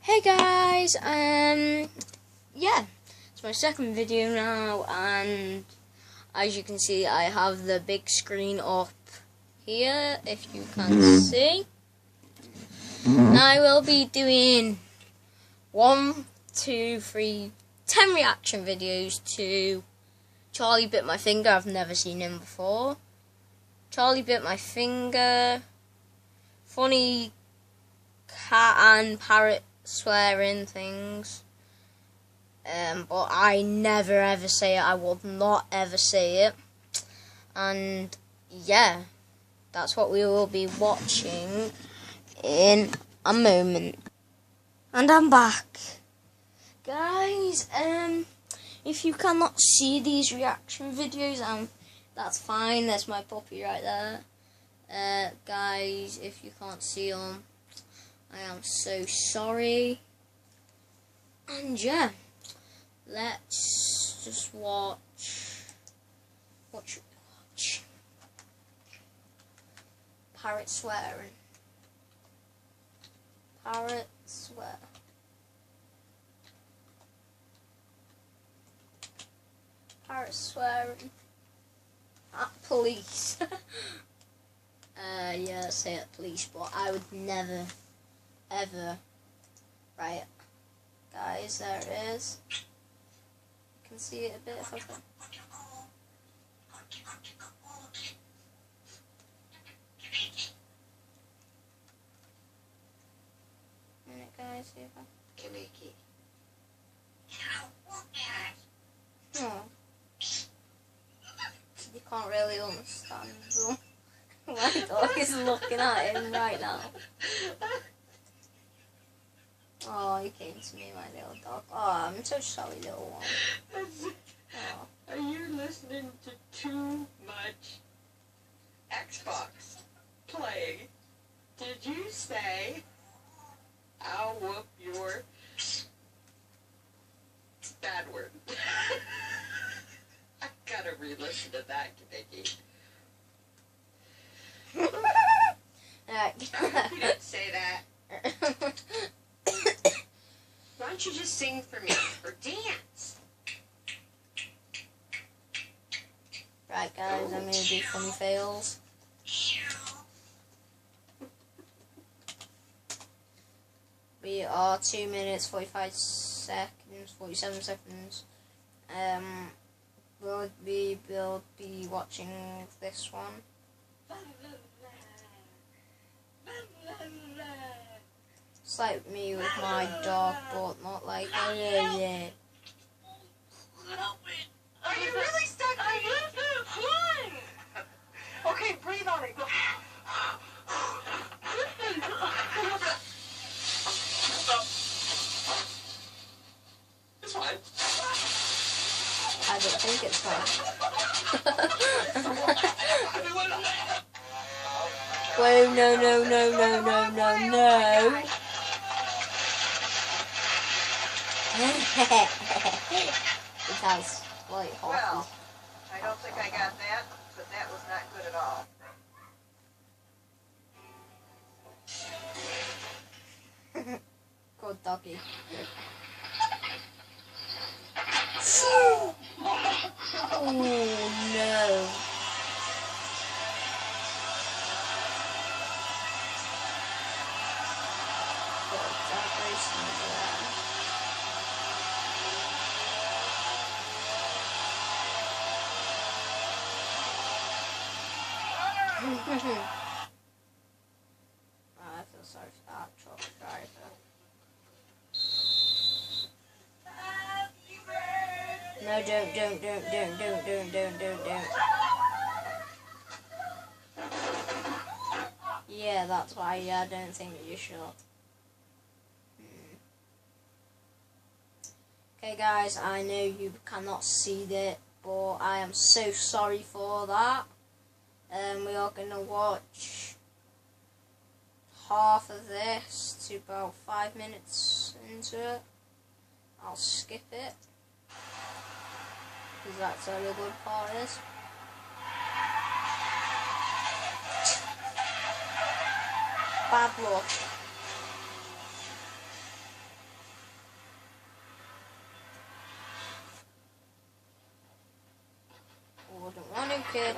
Hey guys, yeah, it's my second video now, and as you can see, I have the big screen up here, if you can see. And I will be doing 1, 2, 3, 10 reaction videos to Charlie Bit My Finger. I've never seen him before. Charlie Bit My Finger, funny cat and parrot swearing things, but I never ever say it. I would not ever say it. And yeah, that's what we will be watching in a moment. And I'm back, guys. If you cannot see these reaction videos, that's fine. There's my puppy right there. Guys, if you can't see them, I am so sorry. And yeah, let's just watch. What should we watch? Parrot swearing. Parrot swear. Parrot swearing at police. Yeah, say at police, but I would never ever. Right, guys, there it is. You can see it a bit if I can. Minute, guys, see if I oh. You can't really understand though. My dog is looking at him right now. Oh, he came to me, my little dog. Oh, I'm so sorry, little one. Oh. Are you listening to too much Xbox playing? Did you say, I'll whoop your bad word? I gotta re-listen to that, Nikki. You didn't say that. Why don't you just sing for me or dance? Right, guys, I'm gonna do funny fails. We are 2 minutes 45 seconds, 47 seconds. We'll be watching this one. It's like me with my dog, but not like yeah. Are you really stuck? Okay, breathe on it. Go. It's fine. I don't think it's fine. Whoa, no. It has like half. Well, I don't think I got that, but that was not good at all. Good doggy. Oh no. I feel sorry for that truck driver. No, don't. Yeah, that's why I don't think you should. Okay, guys, I know you cannot see it, but I am so sorry for that. We are going to watch half of this to about 5 minutes into it. I'll skip it, because that's where the good part is. Bad luck. kid.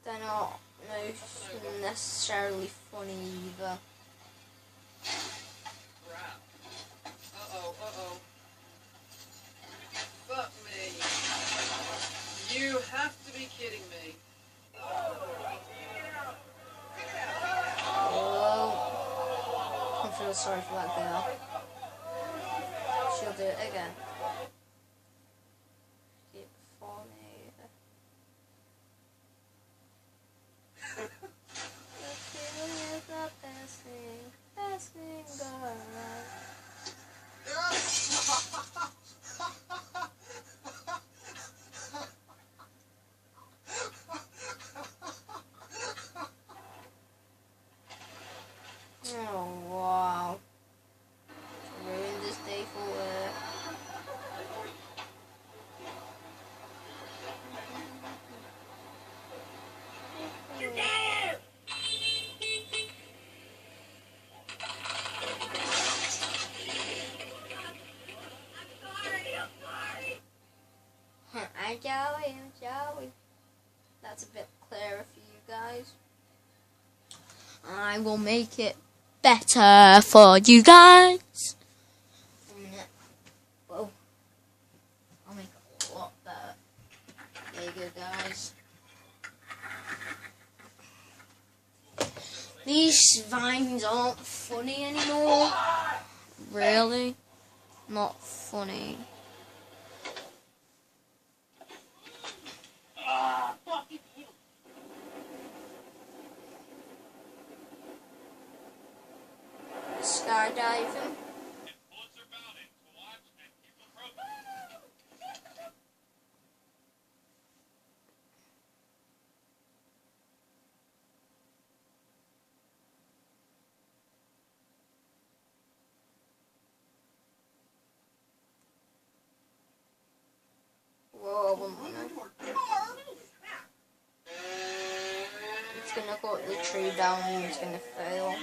They're not necessarily funny either. Crap. Uh-oh. Fuck me. You have to be kidding me. Oh, I feel sorry for that girl. She'll do it again. Keep funny. Best thing going on. Oh wow. Ruined this day for work. I'm Joey. That's a bit clearer for you guys. I will make it better for you guys. Whoa. I'll make it a lot better. There you go, guys. These vines aren't funny anymore. Really? Not funny. Skydiving. Whoa, 1 minute. It's gonna cut the tree down and it's gonna fail.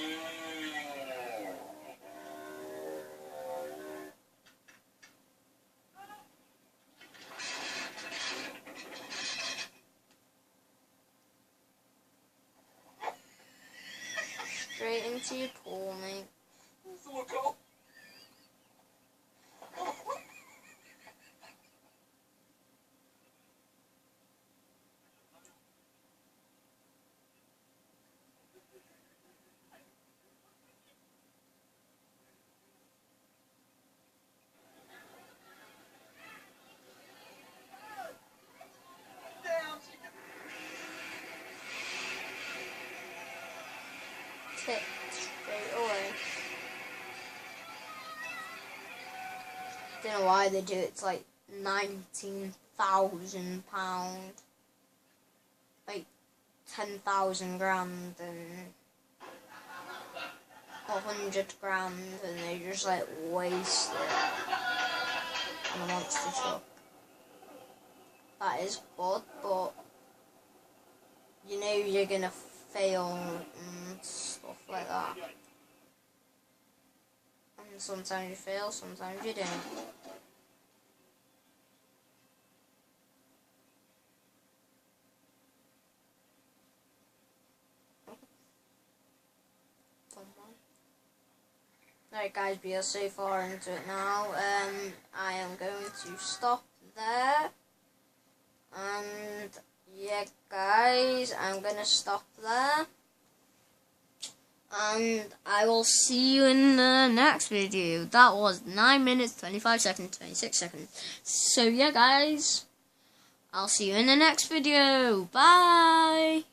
Straight into your pool, mate. Tip straight away. Don't know why they do it. It's like £19,000, like 10,000 grand and 100 grand, and they just like waste it on a monster truck. That is good, but you know you're gonna fail and stuff like that. And sometimes you fail, sometimes you don't. Alright guys, we are so far into it now. I am going to stop there. And yeah guys, I'm gonna stop there. And I will see you in the next video. That was 9 minutes, 25 seconds, 26 seconds. So yeah guys, I'll see you in the next video. Bye!